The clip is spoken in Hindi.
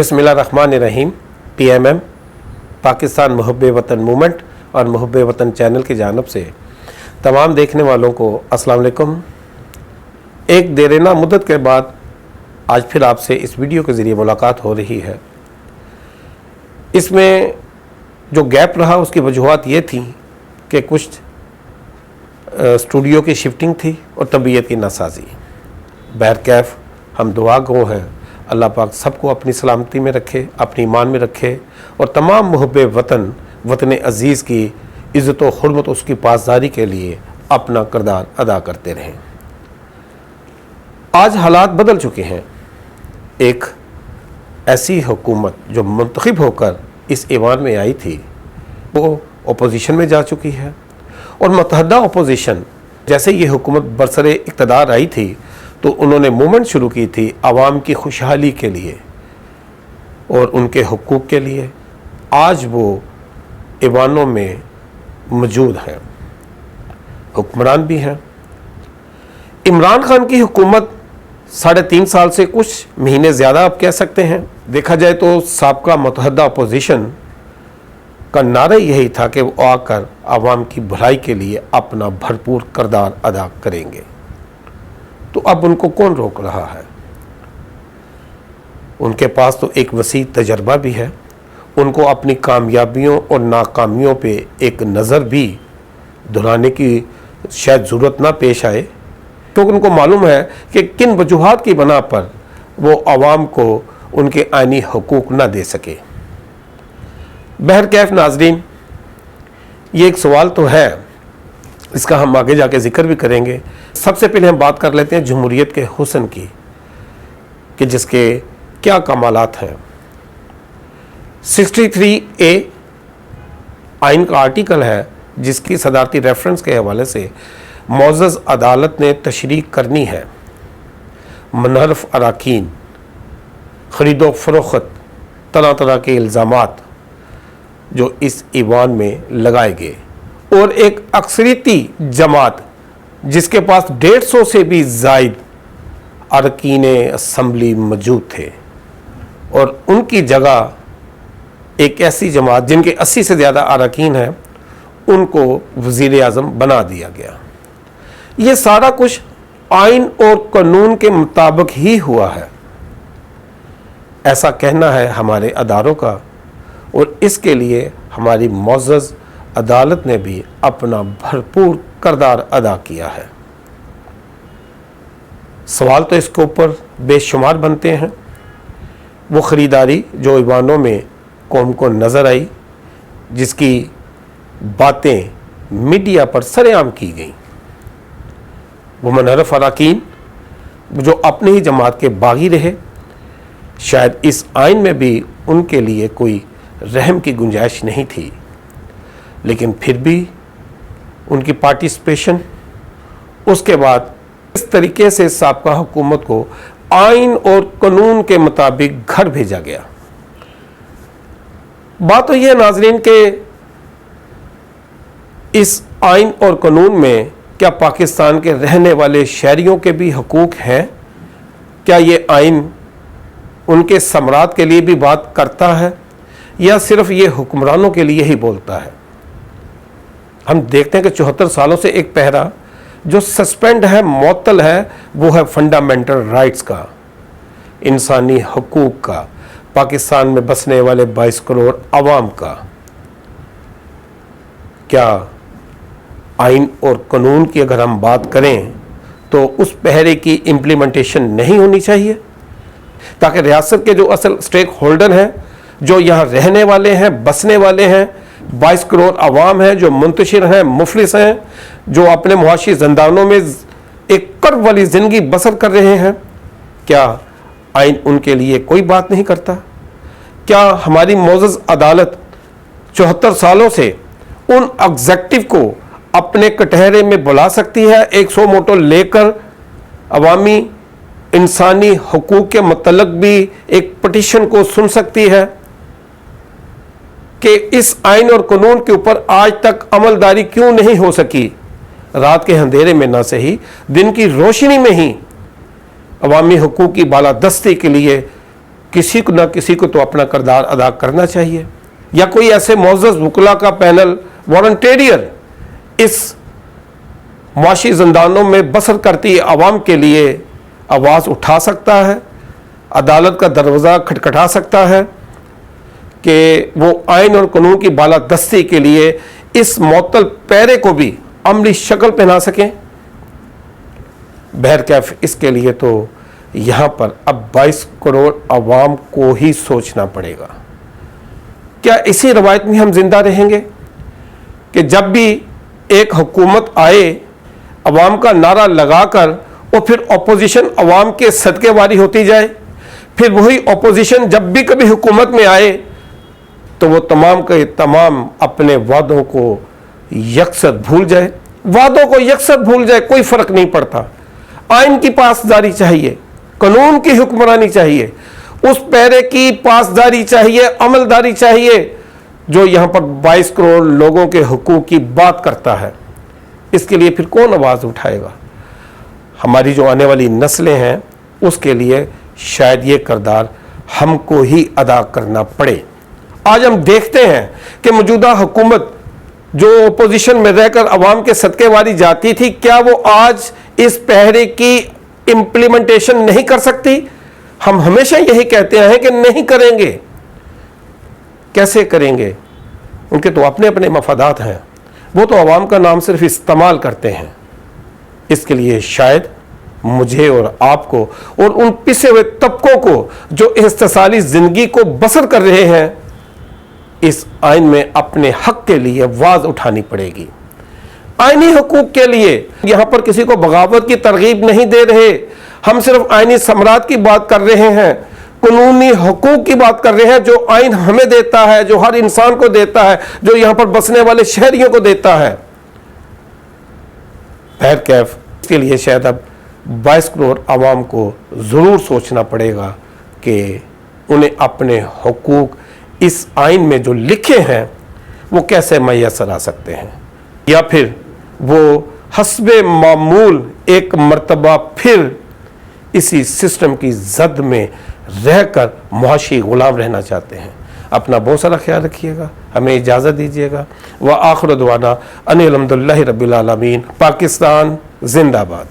बिस्मिल्लाहिर्रहमानिर्रहीम। PMM पाकिस्तान मुहब्बे वतन मूवमेंट और मुहब्बे वतन चैनल की जानिब से तमाम देखने वालों को अस्सलाम वालेकुम। एक देरीना मुद्दत के बाद आज फिर आपसे इस वीडियो के ज़रिए मुलाकात हो रही है। इसमें जो गैप रहा उसकी वजूहात ये थी कि कुछ स्टूडियो की शिफ्टिंग थी और तबीयत की नासाजी। बहरकैफ हम दुआ गो हैं, अल्लाह पाक सबको अपनी सलामती में रखे, अपनी ईमान में रखे और तमाम मुहब्बे वतन वतन अज़ीज़ की इज़्ज़त व हुर्मत उसकी पासदारी के लिए अपना किरदार अदा करते रहें। आज हालात बदल चुके हैं। एक ऐसी हुकूमत जो मुंतखब होकर इस ऐवान में आई थी वो अपोजिशन में जा चुकी है और मुत्तहदा अपोजिशन जैसे ये हुकूमत बरसरे इक़्तिदार आई थी तो उन्होंने मूवमेंट शुरू की थी आवाम की खुशहाली के लिए और उनके हुकूक के लिए। आज वो ऐवानों में मौजूद हैं, हुक्मरान भी हैं। इमरान खान की हुकूमत 3.5 साल से कुछ महीने ज़्यादा आप कह सकते हैं। देखा जाए तो साबका मुत्तहदा अपोजिशन का नारा यही था कि वो आकर आवाम की भलाई के लिए अपना भरपूर किरदार अदा करेंगे। तो अब उनको कौन रोक रहा है? उनके पास तो एक वसी तजर्बा भी है। उनको अपनी कामयाबियों और नाकामियों पे एक नज़र भी दोहराने की शायद ज़रूरत ना पेश आए, क्योंकि उनको मालूम है कि किन वजूहात की बना पर वो आवाम को उनके आईनी हुकूक ना दे सके। बहरकैफ नाजरीन, ये एक सवाल तो है, इसका हम आगे जाके जिक्र भी करेंगे। सबसे पहले हम बात कर लेते हैं जमहूरियत के हुस्न की कि जिसके क्या कमालात हैं। 63A आइन का आर्टिकल है जिसकी सदारती रेफरेंस के हवाले से मोअज़्ज़ज़ अदालत ने तशरीह करनी है। मुनहरफ अराकीन, ख़रीदो फ़रोख्त, तरह तरह के इल्ज़ामात जो इस ईवान में लगाए गए और एक अक्सरियती जमात जिसके पास 150 से भी ज़ायद अरकीन असम्बली मौजूद थे और उनकी जगह एक ऐसी जमात जिनके 80 से ज़्यादा अरकीन हैं उनको वज़ीर आज़म बना दिया गया। ये सारा कुछ आइन और कानून के मुताबिक ही हुआ है, ऐसा कहना है हमारे अदारों का और इसके लिए हमारी मुअज़्ज़ज़ अदालत ने भी अपना भरपूर किरदार अदा किया है। सवाल तो इसके ऊपर बेशुमार बनते हैं। वो ख़रीदारी जो ईवानों में कौम को नज़र आई, जिसकी बातें मीडिया पर सरेआम की गई, वो मुनहरफ अराकीन जो अपनी ही जमात के बागी रहे, शायद इस आइन में भी उनके लिए कोई रहम की गुंजाइश नहीं थी, लेकिन फिर भी उनकी पार्टिसिपेशन, उसके बाद इस तरीके से साबका हुकूमत को आइन और कानून के मुताबिक घर भेजा गया। बात तो यह नाजरीन के इस आइन और कानून में क्या पाकिस्तान के रहने वाले शहरियों के भी हकूक़ हैं? क्या ये आइन उनके सम्राट के लिए भी बात करता है या सिर्फ ये हुक्मरानों के लिए ही बोलता है? हम देखते हैं कि 74 सालों से एक पहरा जो सस्पेंड है, मुअत्तल है, वो है फंडामेंटल राइट्स का, इंसानी हकूक़ का, पाकिस्तान में बसने वाले 22 करोड़ अवाम का। क्या आइन और कानून की अगर हम बात करें तो उस पहरे की इम्प्लीमेंटेशन नहीं होनी चाहिए ताकि रियासत के जो असल स्टेक होल्डर हैं, जो यहाँ रहने वाले हैं, बसने वाले हैं, 22 करोड़ अवाम हैं, जो मुंतशिर हैं, मुफलिस हैं, जो अपने मुआशी ज़ंदानों में एक कर्ब वाली ज़िंदगी बसर कर रहे हैं, क्या आइन उनके लिए कोई बात नहीं करता? क्या हमारी मुअज़्ज़ज़ अदालत 74 सालों से उन एग्जेक्टिव को अपने कटहरे में बुला सकती है, 100 मोटो लेकर अवामी इंसानी हकूक़ के मुतल्लक़ भी एक पटिशन को सुन सकती है कि इस आइन और कानून के ऊपर आज तक अमलदारी क्यों नहीं हो सकी? रात के अंधेरे में ना सही, दिन की रोशनी में ही अवामी हकूक़ की बालादस्ती के लिए किसी को ना किसी को तो अपना किरदार अदा करना चाहिए, या कोई ऐसे मोअज़्ज़ज़ वकला का पैनल वॉलंटियर इस मुआशी ज़िंदानों में बसर करती आवाम के लिए आवाज़ उठा सकता है, अदालत का दरवाज़ा खटखटा सकता है कि वो आइन और कानून की बालादस्ती के लिए इस मुअत्तल पैरे को भी अमली शक्ल पहना सकें। बहरकैफ इसके लिए तो यहाँ पर अब 22 करोड़ अवाम को ही सोचना पड़ेगा। क्या इसी रवायत में हम जिंदा रहेंगे कि जब भी एक हुकूमत आए अवाम का नारा लगाकर और फिर अपोजिशन अवाम के सदके वारी होती जाए, फिर वही अपोजिशन जब भी कभी हुकूमत में आए तो वो तमाम के तमाम अपने वादों को यकसर भूल जाए, वादों को यकसर भूल जाए, कोई फ़र्क नहीं पड़ता। आइन की पासदारी चाहिए, कानून की हुक्मरानी चाहिए, उस पैरे की पासदारी चाहिए, अमलदारी चाहिए जो यहाँ पर 22 करोड़ लोगों के हुकूक की बात करता है। इसके लिए फिर कौन आवाज़ उठाएगा? हमारी जो आने वाली नस्लें हैं उसके लिए शायद ये किरदार हमको ही अदा करना पड़े। आज हम देखते हैं कि मौजूदा हुकूमत जो अपोजिशन में रहकर अवाम के सदके वाली जाती थी, क्या वो आज इस पहरे की इम्प्लीमेंटेशन नहीं कर सकती? हम हमेशा यही कहते हैं कि नहीं करेंगे। कैसे करेंगे? उनके तो अपने अपने मफादात हैं, वो तो अवाम का नाम सिर्फ इस्तेमाल करते हैं। इसके लिए शायद मुझे और आपको और उन पिसे हुए तबकों को जो इस्तिसाली ज़िंदगी को बसर कर रहे हैं, इस आइन में अपने हक के लिए आवाज़ उठानी पड़ेगी। आइनी हुकूक के लिए यहाँ पर किसी को बगावत की तरगीब नहीं दे रहे, हम सिर्फ आइनी समरात की बात कर रहे हैं, कानूनी हुकूक की बात कर रहे हैं जो आइन हमें देता है, जो हर इंसान को देता है, जो यहाँ पर बसने वाले शहरियों को देता है। बहरकैफ इसके लिए शायद अब 22 करोड़ आवाम को ज़रूर सोचना पड़ेगा कि उन्हें अपने हुकूक इस आइन में जो लिखे हैं वो कैसे मैसर आ सकते हैं, या फिर वो हस्बे मामूल एक मर्तबा फिर इसी सिस्टम की जद में रहकर मुआशी गुलाम रहना चाहते हैं। अपना बहुत सारा ख्याल रखिएगा, हमें इजाज़त दीजिएगा। व आखिर दुआना अनिल हम्दुलिल्लाहि रब्बिल आलमीन। पाकिस्तान जिंदाबाद।